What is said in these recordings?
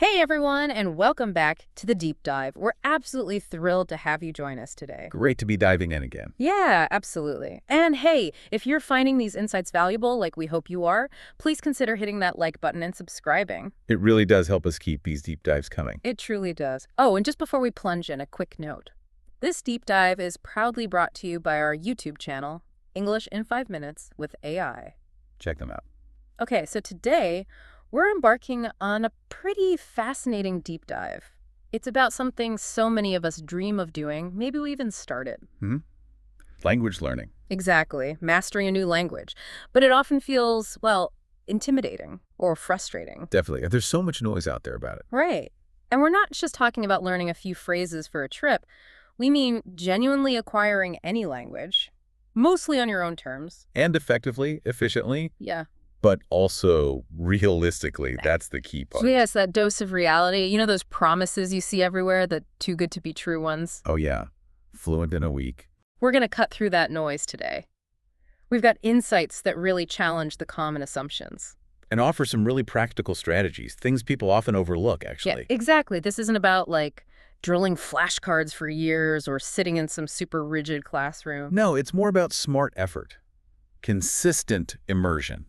Hey everyone, and welcome back to the Deep Dive. We're absolutely thrilled to have you join us today. Great to be diving in again. Yeah, absolutely. And hey, if you're finding these insights valuable, like we hope you are, please consider hitting that like button and subscribing. It really does help us keep these deep dives coming. It truly does. Oh, and just before we plunge in, a quick note. This deep dive is proudly brought to you by our YouTube channel, English in 5 Minutes with AI. Check them out. Okay, so today we're embarking on a pretty fascinating deep dive. It's about something so many of us dream of doing, maybe we even started. Language learning. Exactly, mastering a new language. But it often feels, well, intimidating or frustrating. Definitely. There's so much noise out there about it. Right. And we're not just talking about learning a few phrases for a trip. We mean genuinely acquiring any language, mostly on your own terms. And effectively, efficiently, Yeah. but also realistically. That's the key part. So yes, that dose of reality. You know those promises you see everywhere, the too good to be true ones? Oh, yeah. Fluent in a week. We're going to cut through that noise today. We've got insights that really challenge the common assumptions. And offer some really practical strategies, things people often overlook, actually. Yeah, exactly. This isn't about, like, drilling flashcards for years or sitting in some super rigid classroom. No, it's more about smart effort, consistent immersion,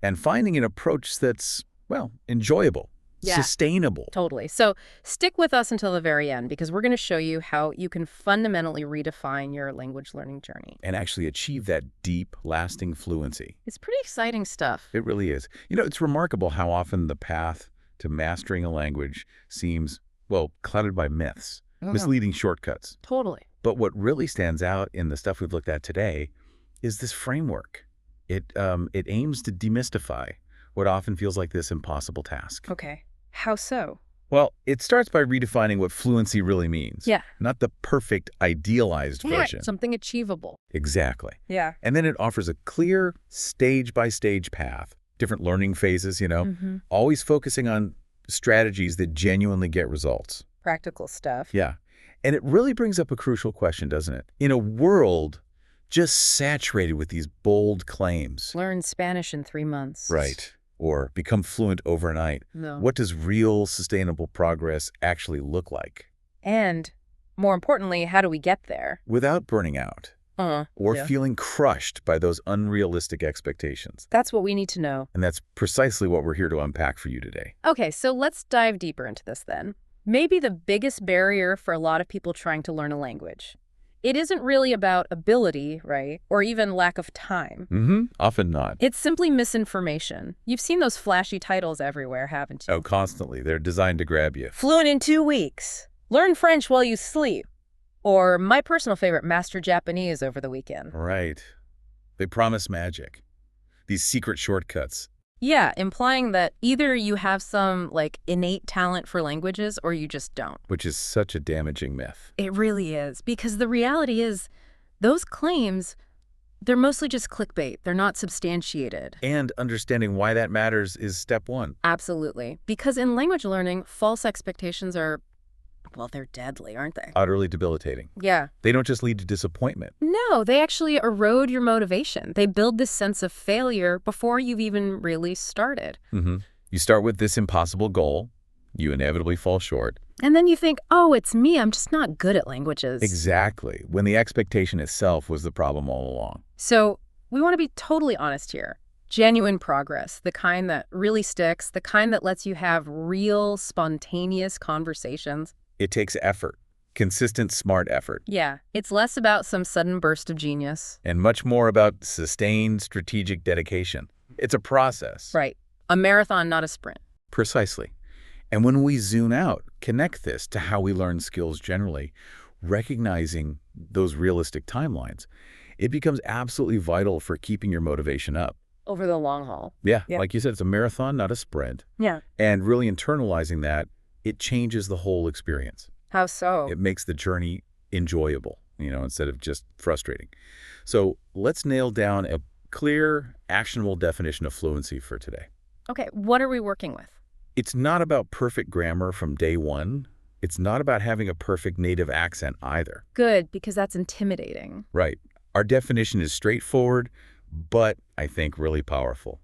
and finding an approach that's, well, enjoyable, sustainable. Totally. So stick with us until the very end because we're going to show you how you can fundamentally redefine your language learning journey. And actually achieve that deep, lasting fluency. It's pretty exciting stuff. It really is. You know, it's remarkable how often the path to mastering a language seems, well, clouded by myths, misleading shortcuts. Totally. But what really stands out in the stuff we've looked at today is this framework. It aims to demystify what often feels like this impossible task. Okay. How so? Well, it starts by redefining what fluency really means. Yeah. Not the perfect, idealized version. Something achievable. Exactly. Yeah. And then it offers a clear, stage-by-stage path, different learning phases, always focusing on strategies that genuinely get results. Practical stuff. Yeah. And it really brings up a crucial question, doesn't it? In a world just saturated with these bold claims. Learn Spanish in 3 months. Right. Or become fluent overnight. No. What does real sustainable progress actually look like? And, more importantly, how do we get there? Without burning out. Or feeling crushed by those unrealistic expectations. That's what we need to know. And that's precisely what we're here to unpack for you today. Okay, so let's dive deeper into this then. Maybe the biggest barrier for a lot of people trying to learn a language. It isn't really about ability, right? Or even lack of time. Often not. It's simply misinformation. You've seen those flashy titles everywhere, haven't you? Oh, constantly. They're designed to grab you. Fluent in 2 weeks. Learn French while you sleep. Or my personal favorite, master Japanese over the weekend. Right. They promise magic. These secret shortcuts. Yeah, implying that either you have some, like, innate talent for languages or you just don't. Which is such a damaging myth. It really is, because the reality is those claims, they're mostly just clickbait. They're not substantiated. And understanding why that matters is step one. Absolutely. Because in language learning, false expectations are, well, they're deadly, aren't they? Utterly debilitating. Yeah. They don't just lead to disappointment. No, they actually erode your motivation. They build this sense of failure before you've even really started. You start with this impossible goal. You inevitably fall short. And then you think, oh, it's me. I'm just not good at languages. Exactly. When the expectation itself was the problem all along. So we want to be totally honest here. Genuine progress, the kind that really sticks, the kind that lets you have real, spontaneous conversations. It takes effort. Consistent, smart effort. Yeah, it's less about some sudden burst of genius. And much more about sustained strategic dedication. It's a process. Right. A marathon, not a sprint. Precisely. And when we zoom out, connect this to how we learn skills generally, recognizing those realistic timelines, it becomes absolutely vital for keeping your motivation up. Over the long haul. Yeah, like you said, it's a marathon, not a sprint. Yeah. And really internalizing that, it changes the whole experience. How so? It makes the journey enjoyable, instead of just frustrating. So let's nail down a clear, actionable definition of fluency for today. Okay, what are we working with? It's not about perfect grammar from day one. It's not about having a perfect native accent either. Good, because that's intimidating. Right. Our definition is straightforward, but I think really powerful.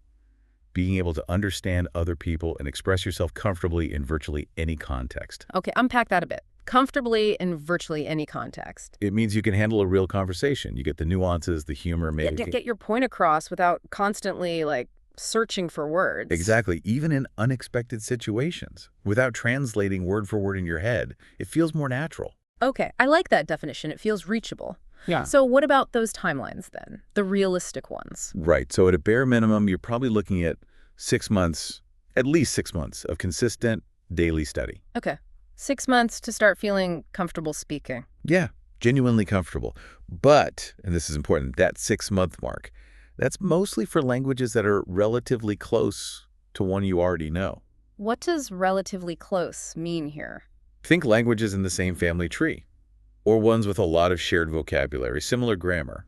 being able to understand other people and express yourself comfortably in virtually any context. Okay, unpack that a bit. Comfortably in virtually any context. It means you can handle a real conversation. You get the nuances, the humor, maybe. Get your point across without constantly, like, searching for words. Exactly. Even in unexpected situations, without translating word for word in your head, it feels more natural. Okay, I like that definition. It feels reachable. Yeah. So what about those timelines then? The realistic ones? Right. So at a bare minimum, you're probably looking at 6 months, at least 6 months of consistent daily study. Okay. 6 months to start feeling comfortable speaking. Yeah, genuinely comfortable. But, and this is important, that 6-month mark, that's mostly for languages that are relatively close to one you already know. What does relatively close mean here? Think languages in the same family tree, or ones with a lot of shared vocabulary, similar grammar,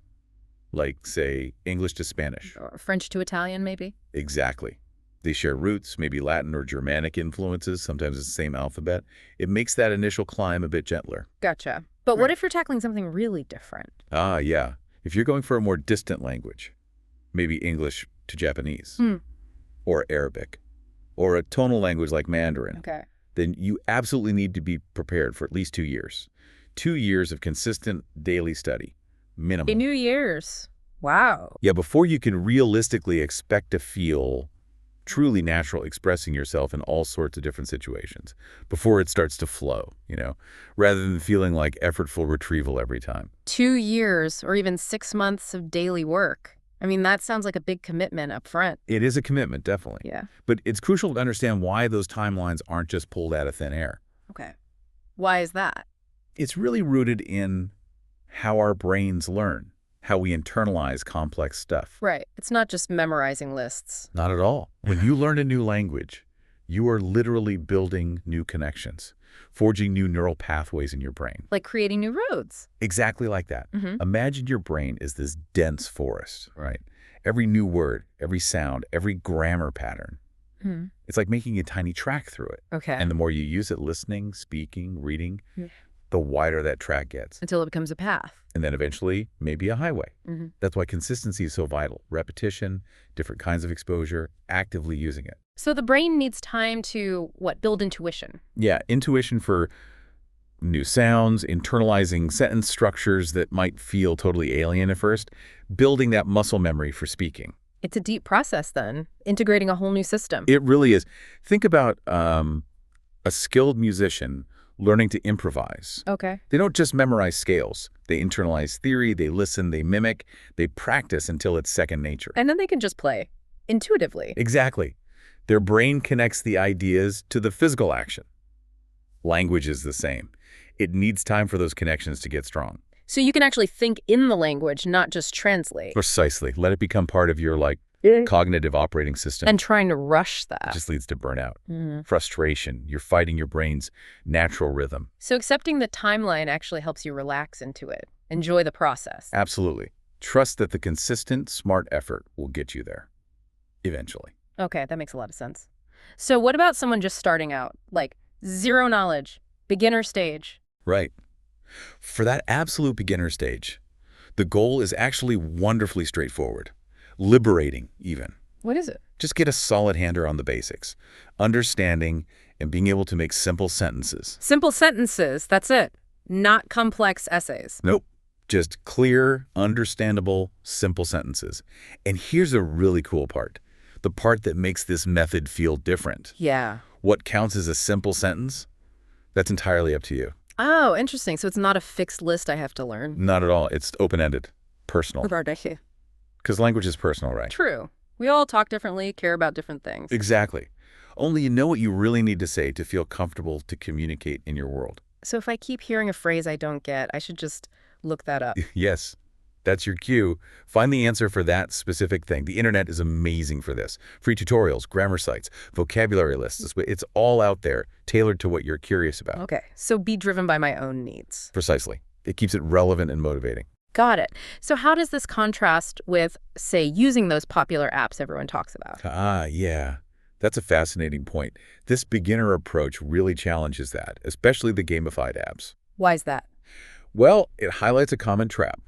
like, say, English to Spanish. Or French to Italian, maybe? Exactly. They share roots, maybe Latin or Germanic influences, sometimes it's the same alphabet. It makes that initial climb a bit gentler. Gotcha. But what if you're tackling something really different? Ah, yeah. If you're going for a more distant language, maybe English to Japanese, or Arabic, or a tonal language like Mandarin, Okay. then you absolutely need to be prepared for at least 2 years. 2 years of consistent daily study, minimum. New Year's. Wow. Yeah, before you can realistically expect to feel truly natural expressing yourself in all sorts of different situations, before it starts to flow, rather than feeling like effortful retrieval every time. 2 years or even 6 months of daily work. I mean, that sounds like a big commitment up front. It is a commitment, definitely. Yeah. But it's crucial to understand why those timelines aren't just pulled out of thin air. Okay. Why is that? It's really rooted in how our brains learn, how we internalize complex stuff. Right. It's not just memorizing lists. Not at all. When you learn a new language, you are literally building new connections, forging new neural pathways in your brain. Like creating new roads. Exactly like that. Mm-hmm. Imagine your brain is this dense forest, right? Every new word, every sound, every grammar pattern. It's like making a tiny track through it. Okay. And the more you use it listening, speaking, reading, the wider that track gets. Until it becomes a path. And then eventually, maybe a highway. Mm-hmm. That's why consistency is so vital. Repetition, different kinds of exposure, actively using it. So the brain needs time to, build intuition? Yeah, intuition for new sounds, internalizing sentence structures that might feel totally alien at first, building that muscle memory for speaking. It's a deep process then, integrating a whole new system. It really is. Think about a skilled musician learning to improvise. Okay. They don't just memorize scales. They internalize theory, they listen, they mimic, they practice until it's second nature. And then they can just play intuitively. Exactly. Their brain connects the ideas to the physical action. Language is the same. It needs time for those connections to get strong. So you can actually think in the language, not just translate. Precisely. Let it become part of your, cognitive operating system. And trying to rush It that. just leads to burnout, frustration. You're fighting your brain's natural rhythm. So accepting the timeline actually helps you relax into it. Enjoy the process. Absolutely. Trust that the consistent, smart effort will get you there. Eventually. Okay, that makes a lot of sense. So what about someone just starting out? Like zero knowledge, beginner stage? Right. For that absolute beginner stage, the goal is actually wonderfully straightforward. Liberating, even. What is it? Just get a solid handle on the basics. Understanding and being able to make simple sentences. Simple sentences, that's it. Not complex essays. Nope. Just clear, understandable, simple sentences. And here's a really cool part. The part that makes this method feel different. Yeah. What counts as a simple sentence? That's entirely up to you. Oh, interesting. So it's not a fixed list I have to learn. Not at all. It's open-ended, personal. Because language is personal, right? True. We all talk differently, care about different things. Exactly. Only you know what you really need to say to feel comfortable to communicate in your world. So if I keep hearing a phrase I don't get, I should just look that up. Yes. That's your cue. Find the answer for that specific thing. The internet is amazing for this. Free tutorials, grammar sites, vocabulary lists. It's all out there, tailored to what you're curious about. Okay, so be driven by my own needs. Precisely. It keeps it relevant and motivating. Got it. So how does this contrast with, say, using those popular apps everyone talks about? Ah, yeah. That's a fascinating point. This beginner approach really challenges that, especially the gamified apps. Why is that? Well, it highlights a common trap.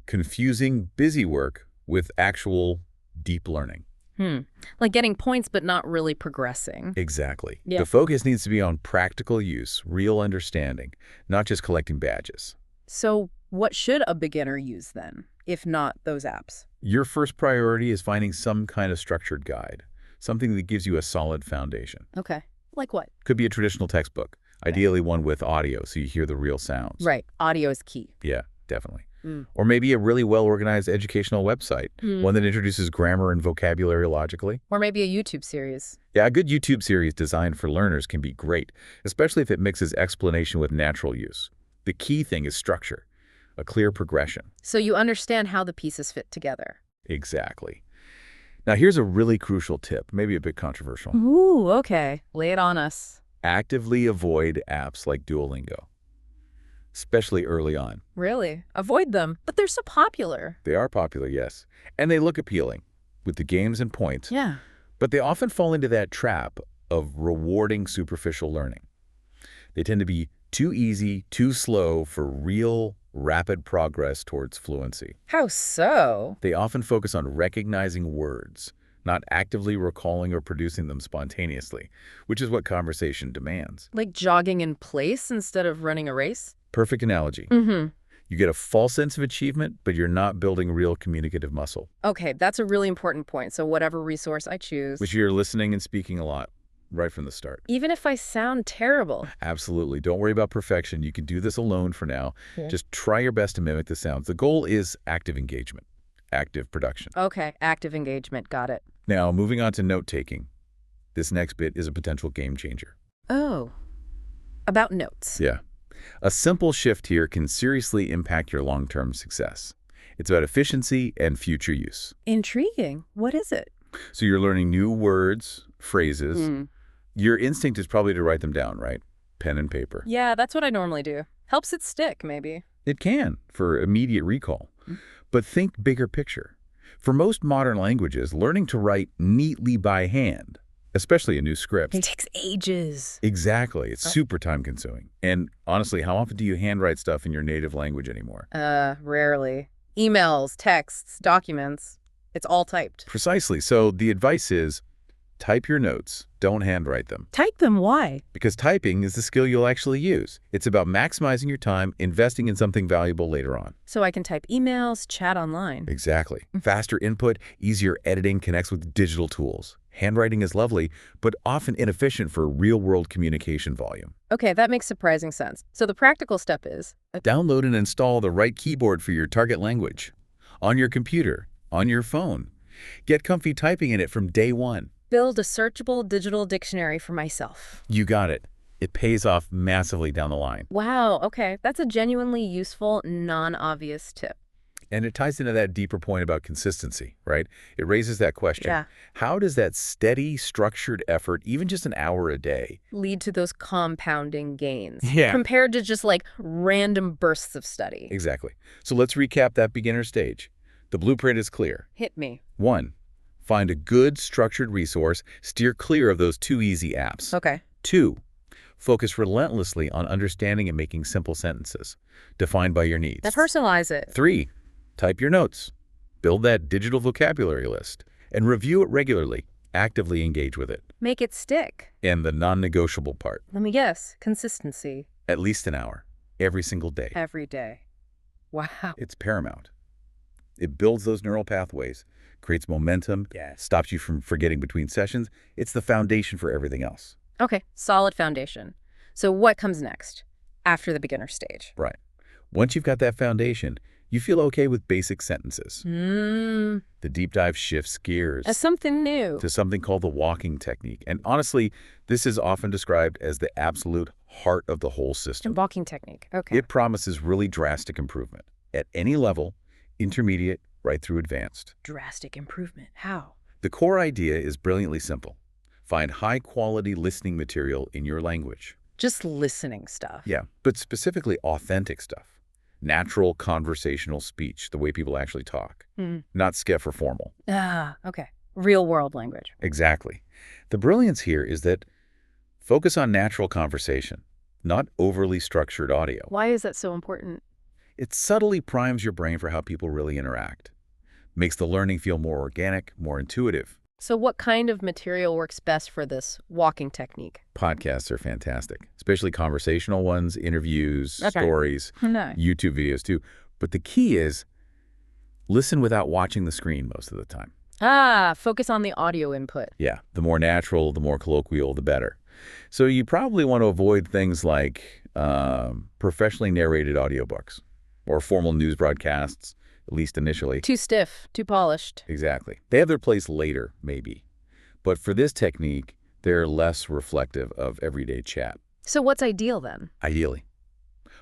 Confusing busy work with actual deep learning. Hmm. Like getting points but not really progressing. Exactly. Yeah. The focus needs to be on practical use, real understanding, not just collecting badges. So what should a beginner use then, if not those apps? Your first priority is finding some kind of structured guide, something that gives you a solid foundation. Okay. Like what? Could be a traditional textbook, ideally one with audio so you hear the real sounds. Right. Audio is key. Yeah, definitely. Mm. Or maybe a really well-organized educational website, one that introduces grammar and vocabulary logically. Or maybe a YouTube series. Yeah, a good YouTube series designed for learners can be great, especially if it mixes explanation with natural use. The key thing is structure, a clear progression. So you understand how the pieces fit together. Exactly. Now, here's a really crucial tip, maybe a bit controversial. Ooh, okay. Lay it on us. Actively avoid apps like Duolingo, especially early on. Really? Avoid them. But they're so popular. They are popular, yes, and they look appealing with the games and points, Yeah. but they often fall into that trap of rewarding superficial learning. They tend to be too easy, too slow for real, rapid progress towards fluency. How so? They often focus on recognizing words, not actively recalling or producing them spontaneously, which is what conversation demands. Like jogging in place instead of running a race? Perfect analogy. Mm-hmm. You get a false sense of achievement, but you're not building real communicative muscle, Okay, that's a really important point. So whatever resource I choose, which you're listening and speaking a lot right from the start. even if I sound terrible. Absolutely. Don't worry about perfection. You can do this alone for now. Yeah. Just try your best to mimic the sounds. The goal is active engagement, active production. Okay, active engagement. Got it. Now, moving on to note-taking. This next bit is a potential game changer. Oh, about notes. Yeah. A simple shift here can seriously impact your long-term success. It's about efficiency and future use. Intriguing. What is it? So you're learning new words, phrases. Your instinct is probably to write them down, right? Pen and paper. Yeah, that's what I normally do. Helps it stick, maybe. It can, for immediate recall. But think bigger picture. For most modern languages, learning to write neatly by hand, especially a new script. It takes ages. Exactly. It's super time-consuming. And honestly, how often do you handwrite stuff in your native language anymore? Rarely. Emails, texts, documents. It's all typed. Precisely. So the advice is, type your notes. Don't handwrite them. Type them, why? Because typing is the skill you'll actually use. It's about maximizing your time, investing in something valuable later on. So I can type emails, chat online. Exactly. Faster input, easier editing connects with digital tools. Handwriting is lovely, but often inefficient for real-world communication volume. Okay, that makes surprising sense. So the practical step is? Download and install the right keyboard for your target language. On your computer, on your phone. Get comfy typing in it from day one. Build a searchable digital dictionary for myself. You got it. It pays off massively down the line. Wow, okay. That's a genuinely useful, non-obvious tip. And it ties into that deeper point about consistency, right? It raises that question. Yeah. How does that steady, structured effort, even just an hour a day, Lead to those compounding gains. Yeah. Compared to just like random bursts of study. Exactly. So let's recap that beginner stage. The blueprint is clear. Hit me. 1. Find a good, structured resource. Steer clear of those too easy apps. Okay. 2. Focus relentlessly on understanding and making simple sentences, defined by your needs. Personalize it. 3. Type your notes. Build that digital vocabulary list. And review it regularly. Actively engage with it. Make it stick. And the non-negotiable part. Let me guess. Consistency. At least an hour. Every single day. Every day. Wow. It's paramount. It builds those neural pathways, creates momentum, stops you from forgetting between sessions. It's the foundation for everything else. Okay, solid foundation. So what comes next after the beginner stage? Right. Once you've got that foundation, you feel okay with basic sentences. The deep dive shifts gears As something new. to something called the walking technique. And honestly, this is often described as the absolute heart of the whole system. Walking technique. Okay. It promises really drastic improvement at any level, intermediate, right through advanced. Drastic improvement. How? The core idea is brilliantly simple. Find high-quality listening material in your language. Just listening stuff. Yeah, but specifically authentic stuff. Natural conversational speech, the way people actually talk. Not skiff or formal. Okay. Real world language. Exactly. The brilliance here is that focus on natural conversation, not overly structured audio. Why is that so important? It subtly primes your brain for how people really interact. Makes the learning feel more organic, more intuitive. So what kind of material works best for this walking technique? Podcasts are fantastic, especially conversational ones, interviews, Okay. stories, No. YouTube videos too. But the key is listen without watching the screen most of the time. Focus on the audio input. Yeah, the more natural, the more colloquial, the better. So you probably want to avoid things like professionally narrated audiobooks or formal news broadcasts, at least initially. Too stiff, too polished. Exactly. They have their place later, maybe. But for this technique, they're less reflective of everyday chat. So what's ideal then? Ideally,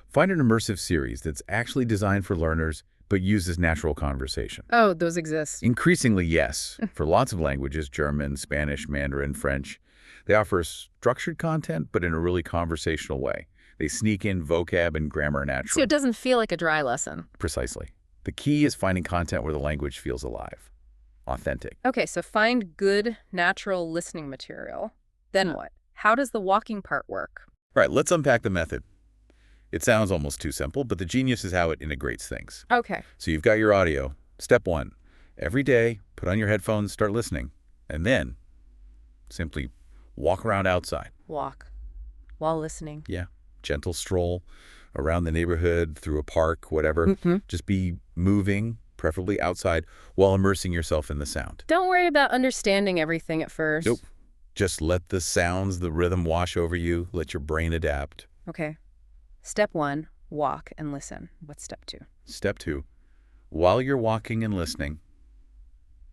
find an immersive series that's actually designed for learners but uses natural conversation. Oh, those exist. Increasingly, yes. For lots of languages, German, Spanish, Mandarin, French, they offer structured content, but in a really conversational way. They sneak in vocab and grammar So naturally. it doesn't feel like a dry lesson. Precisely. The key is finding content where the language feels alive, authentic. Okay, so find good, natural listening material. Then what? How does the walking part work? Right, let's unpack the method. It sounds almost too simple, but the genius is how it integrates things. Okay. So you've got your audio. Step 1, every day, put on your headphones, start listening, and then simply walk around outside. Walk while listening. Yeah, gentle stroll around the neighborhood, through a park, whatever. Mm-hmm. Just be moving, preferably outside, while immersing yourself in the sound. Don't worry about understanding everything at first. Nope. Just let the sounds, the rhythm wash over you. Let your brain adapt. Okay. Step 1, walk and listen. What's step 2? Step 2, while you're walking and listening,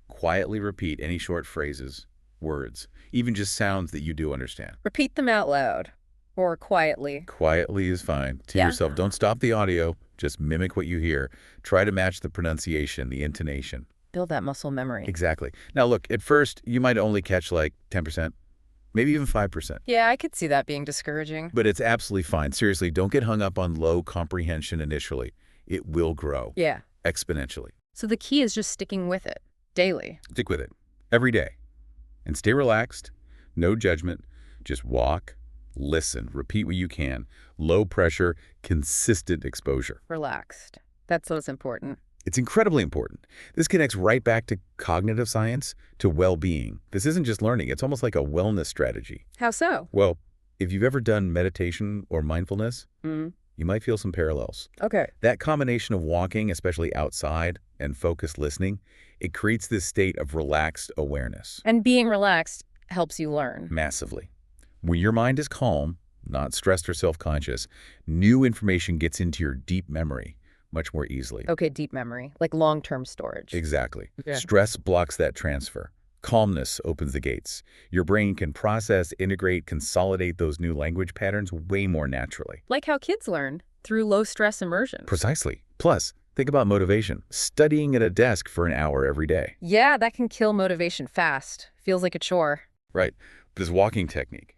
quietly repeat any short phrases, words, even just sounds that you do understand. Repeat them out loud or quietly. Quietly is fine. To Yeah. yourself, don't stop the audio. Just mimic what you hear. Try to match the pronunciation, the intonation. Build that muscle memory. Exactly. Now, look, at first, you might only catch like 10%, maybe even 5%. Yeah, I could see that being discouraging. But it's absolutely fine. Seriously, don't get hung up on low comprehension initially. It will grow Yeah. exponentially. So the key is just sticking with it daily. Stick with it every day. And stay relaxed, no judgment. Just walk, listen, repeat what you can. Low pressure, consistent exposure. Relaxed. That's what's important. It's incredibly important. This connects right back to cognitive science, to well-being. This isn't just learning. It's almost like a wellness strategy. How so? Well, if you've ever done meditation or mindfulness, you might feel some parallels. Okay. That combination of walking, especially outside, and focused listening, it creates this state of relaxed awareness. And being relaxed helps you learn. Massively. When your mind is calm, not stressed or self-conscious, new information gets into your deep memory much more easily. Okay, deep memory, like long-term storage. Exactly. Yeah. Stress blocks that transfer. Calmness opens the gates. Your brain can process, integrate, consolidate those new language patterns way more naturally. Like how kids learn through low-stress immersion. Precisely. Plus, think about motivation. Studying at a desk for an hour every day. Yeah, that can kill motivation fast. Feels like a chore. Right. This walking technique,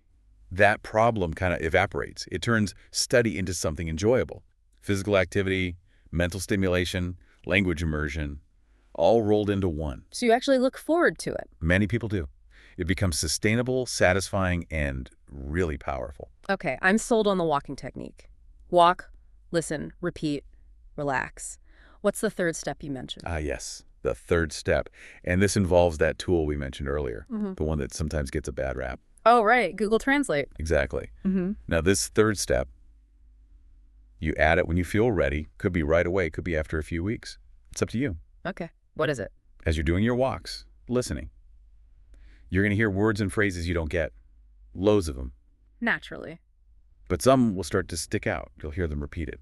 that problem kind of evaporates. It turns study into something enjoyable. Physical activity, mental stimulation, language immersion, all rolled into one. So you actually look forward to it. Many people do. It becomes sustainable, satisfying, and really powerful. Okay, I'm sold on the walking technique. Walk, listen, repeat, relax. What's the third step you mentioned? Yes, the third step. And this involves that tool we mentioned earlier, Mhm. the one that sometimes gets a bad rap. Oh, right, Google Translate. Exactly. Mm-hmm. Now, this third step, you add it when you feel ready. Could be right away, could be after a few weeks. It's up to you. Okay, what is it? As you're doing your walks, listening, you're going to hear words and phrases you don't get. Loads of them. Naturally. But some will start to stick out. You'll hear them repeated.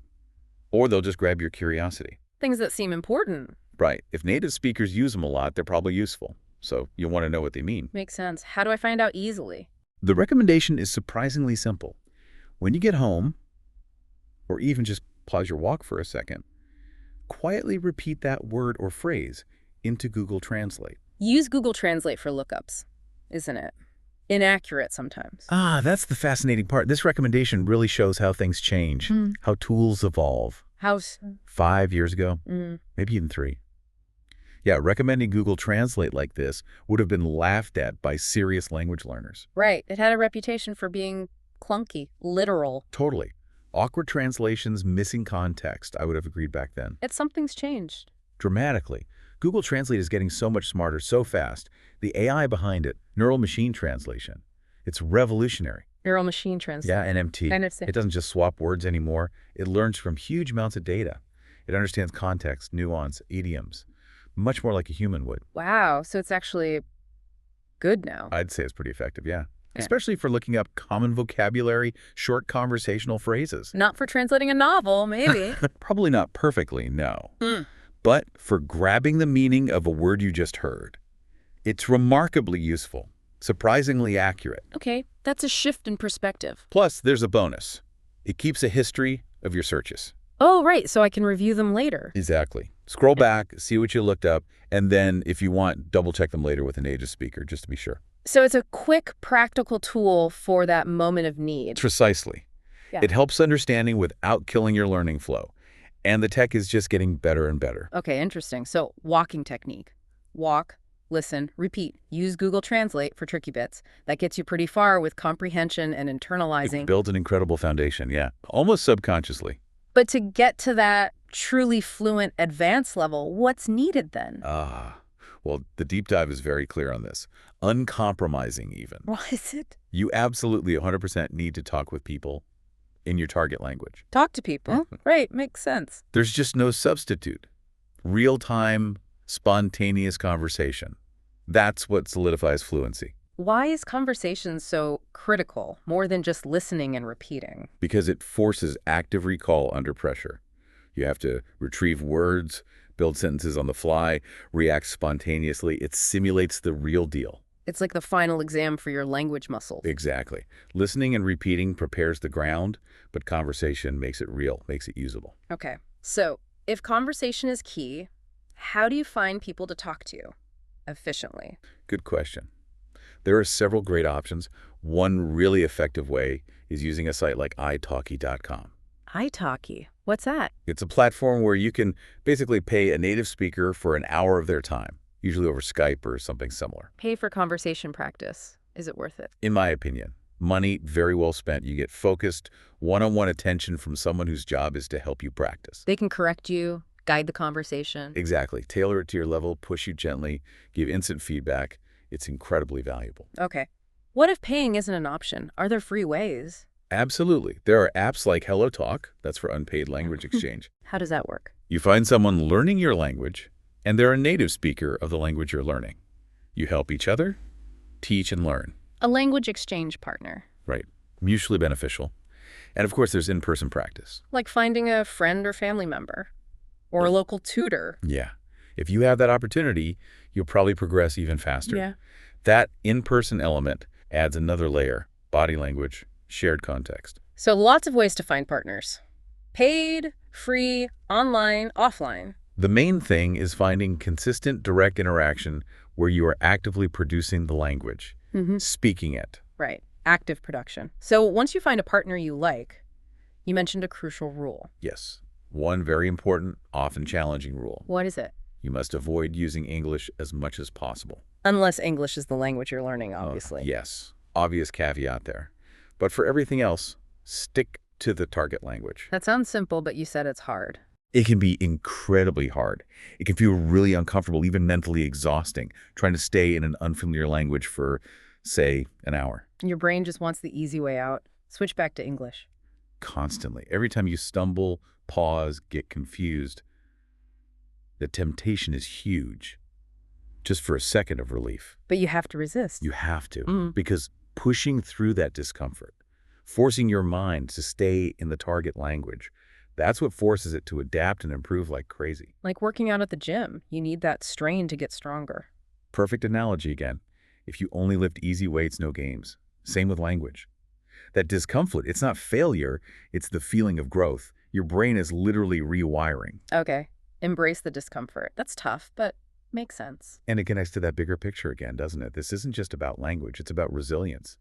Or they'll just grab your curiosity. Things that seem important. Right. If native speakers use them a lot, they're probably useful. So you'll want to know what they mean. Makes sense. How do I find out easily? The recommendation is surprisingly simple. When you get home, or even just pause your walk for a second, quietly repeat that word or phrase into Google Translate. Use Google Translate for lookups, isn't it? Inaccurate sometimes. That's the fascinating part. This recommendation really shows how things change, how tools evolve. How's... 5 years ago, maybe even 3. Yeah, recommending Google Translate like this would have been laughed at by serious language learners. Right. It had a reputation for being clunky, literal. Totally. Awkward translations, missing context, I would have agreed back then. Something's changed. Dramatically. Google Translate is getting so much smarter so fast. The AI behind it, neural machine translation, it's revolutionary. Neural machine translation. Yeah, NMT. It doesn't just swap words anymore. It learns from huge amounts of data. It understands context, nuance, idioms, much more like a human would. Wow, so it's actually good now. I'd say it's pretty effective, yeah. Especially for looking up common vocabulary, short conversational phrases. Not for translating a novel, maybe. Probably not perfectly, no. But for grabbing the meaning of a word you just heard. It's remarkably useful, surprisingly accurate. Okay, that's a shift in perspective. Plus, there's a bonus. It keeps a history of your searches. Oh, right, so I can review them later. Exactly. Scroll back, see what you looked up, and then, if you want, double-check them later with a native speaker, just to be sure. So it's a quick, practical tool for that moment of need. Precisely. Yeah. It helps understanding without killing your learning flow. And the tech is just getting better and better. Okay, interesting. So walking technique. Walk, listen, repeat. Use Google Translate for tricky bits. That gets you pretty far with comprehension and internalizing. It builds an incredible foundation, yeah. Almost subconsciously. But to get to that truly fluent advanced level, what's needed then? Well, the deep dive is very clear on this. Uncompromising, even. What is it? You absolutely 100% need to talk with people in your target language. Talk to people. Right, makes sense. There's just no substitute. Real-time, spontaneous conversation. That's what solidifies fluency. Why is conversation so critical, more than just listening and repeating? Because it forces active recall under pressure. You have to retrieve words, build sentences on the fly, react spontaneously. It simulates the real deal. It's like the final exam for your language muscles. Exactly. Listening and repeating prepares the ground, but conversation makes it real, makes it usable. Okay. So if conversation is key, how do you find people to talk to efficiently? Good question. There are several great options. One really effective way is using a site like italki.com. italki? What's that? It's a platform where you can basically pay a native speaker for an hour of their time, usually over Skype or something similar. Pay for conversation practice. Is it worth it? In my opinion, money very well spent. You get focused, one-on-one attention from someone whose job is to help you practice. They can correct you, guide the conversation. Exactly. Tailor it to your level, push you gently, give instant feedback. It's incredibly valuable. Okay. What if paying isn't an option? Are there free ways? Absolutely. There are apps like HelloTalk, that's for unpaid language exchange. How does that work? You find someone learning your language, and they're a native speaker of the language you're learning. You help each other, teach and learn. A language exchange partner. Right. Mutually beneficial. And of course, there's in-person practice. Like finding a friend or family member. Or a local tutor. Yeah. If you have that opportunity, you'll probably progress even faster. Yeah. That in-person element adds another layer, body language, shared context. So lots of ways to find partners. Paid, free, online, offline. The main thing is finding consistent direct interaction where you are actively producing the language, speaking it. Right. Active production. So once you find a partner you like, you mentioned a crucial rule. Yes. One very important, often challenging rule. What is it? You must avoid using English as much as possible. Unless English is the language you're learning, obviously. Yes. Obvious caveat there. But for everything else, stick to the target language. That sounds simple, but you said it's hard. It can be incredibly hard. It can feel really uncomfortable, even mentally exhausting, trying to stay in an unfamiliar language for, say, an hour. Your brain just wants the easy way out. Switch back to English. Constantly. Every time you stumble, pause, get confused, the temptation is huge. Just for a second of relief. But you have to resist. You have to. Because pushing through that discomfort, forcing your mind to stay in the target language, that's what forces it to adapt and improve like crazy. Like working out at the gym. You need that strain to get stronger. Perfect analogy again. If you only lift easy weights, no games. Same with language. That discomfort, it's not failure, it's the feeling of growth. Your brain is literally rewiring. Okay. Embrace the discomfort. That's tough, but makes sense. And it connects to that bigger picture again, doesn't it? This isn't just about language, it's about resilience,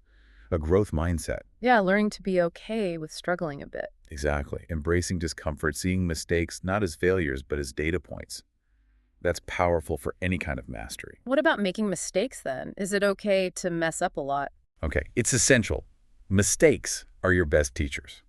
a growth mindset. Yeah, learning to be okay with struggling a bit. Exactly. Embracing discomfort, seeing mistakes not as failures, but as data points. That's powerful for any kind of mastery. What about making mistakes then? Is it okay to mess up a lot? Okay, it's essential. Mistakes are your best teachers,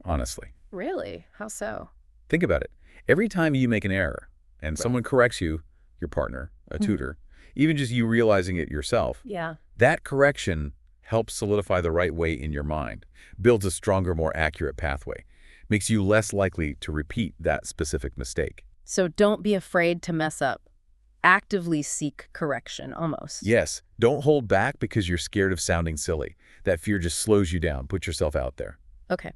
honestly. Really? How so? Think about it. Every time you make an error and someone corrects you, your partner, a tutor, even just you realizing it yourself, Yeah. that correction helps solidify the right way in your mind, builds a stronger, more accurate pathway, makes you less likely to repeat that specific mistake. So don't be afraid to mess up. Actively seek correction, almost. Yes, don't hold back because you're scared of sounding silly. That fear just slows you down. Put yourself out there. Okay.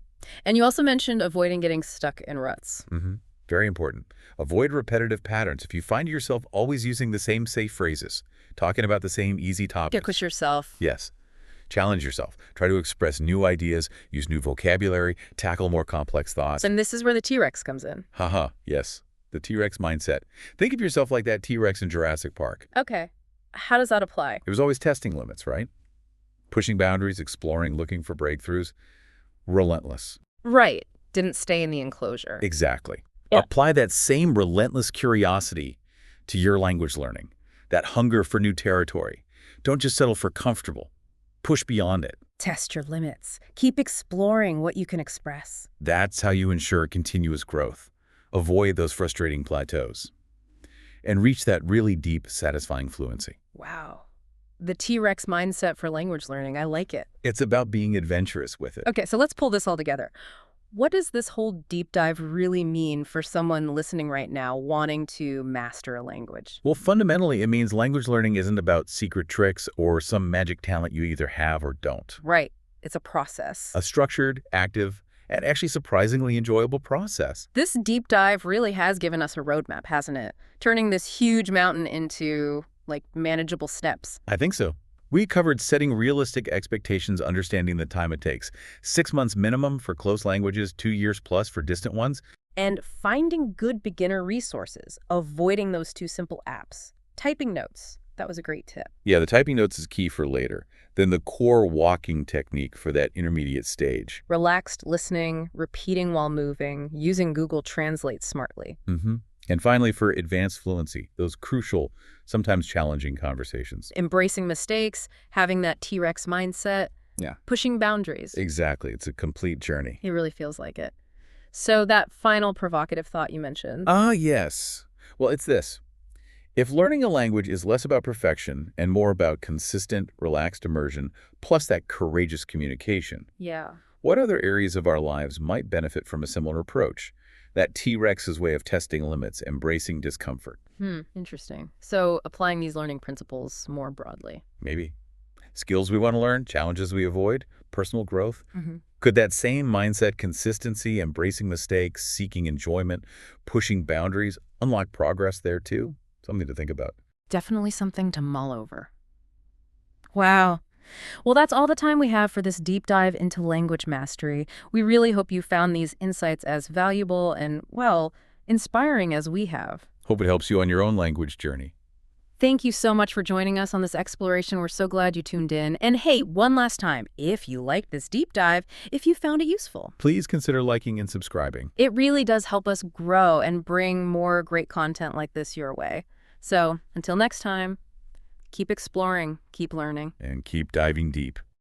And you also mentioned avoiding getting stuck in ruts. Very important. Avoid repetitive patterns. If you find yourself always using the same safe phrases, talking about the same easy Get topics. push yourself. Yes. Challenge yourself. Try to express new ideas, use new vocabulary, tackle more complex thoughts. And this is where the T-Rex comes in. Haha, yes. The T-Rex mindset. Think of yourself like that T-Rex in Jurassic Park. Okay. How does that apply? It was always testing limits, right? Pushing boundaries, exploring, looking for breakthroughs. Relentless. Right. Didn't stay in the enclosure. Exactly. Yeah. Apply that same relentless curiosity to your language learning, that hunger for new territory. Don't just settle for comfortable. Push beyond it. Test your limits. Keep exploring what you can express. That's how you ensure continuous growth. Avoid those frustrating plateaus and reach that really deep, satisfying fluency. Wow. The T-Rex mindset for language learning. I like it. It's about being adventurous with it. Okay, so let's pull this all together. What does this whole deep dive really mean for someone listening right now wanting to master a language? Well, fundamentally, it means language learning isn't about secret tricks or some magic talent you either have or don't. Right. It's a process. A structured, active, and actually surprisingly enjoyable process. This deep dive really has given us a roadmap, hasn't it? Turning this huge mountain into, like, manageable steps. I think so. We covered setting realistic expectations, understanding the time it takes. 6 months minimum for close languages, 2 years plus for distant ones. And finding good beginner resources, avoiding those too simple apps. Typing notes. That was a great tip. Yeah, the typing notes is key for later. Then the core walking technique for that intermediate stage. Relaxed listening, repeating while moving, using Google Translate smartly. And finally, for advanced fluency, those crucial, sometimes challenging conversations. Embracing mistakes, having that T-Rex mindset. Yeah. Pushing boundaries. Exactly. It's a complete journey. It really feels like it. So that final provocative thought you mentioned. Ah, yes. Well, it's this. If learning a language is less about perfection and more about consistent, relaxed immersion, plus that courageous communication, Yeah. what other areas of our lives might benefit from a similar approach? That T-Rex's way of testing limits, embracing discomfort. Interesting. So applying these learning principles more broadly. Maybe. Skills we want to learn, challenges we avoid, personal growth. Could that same mindset, consistency, embracing mistakes, seeking enjoyment, pushing boundaries, unlock progress there too? Something to think about. Definitely something to mull over. Wow. Well, that's all the time we have for this deep dive into language mastery. We really hope you found these insights as valuable and, well, inspiring as we have. Hope it helps you on your own language journey. Thank you so much for joining us on this exploration. We're so glad you tuned in. And hey, one last time, if you liked this deep dive, if you found it useful, Please consider liking and subscribing. it really does help us grow and bring more great content like this your way. So until next time, keep exploring, keep learning. And keep diving deep.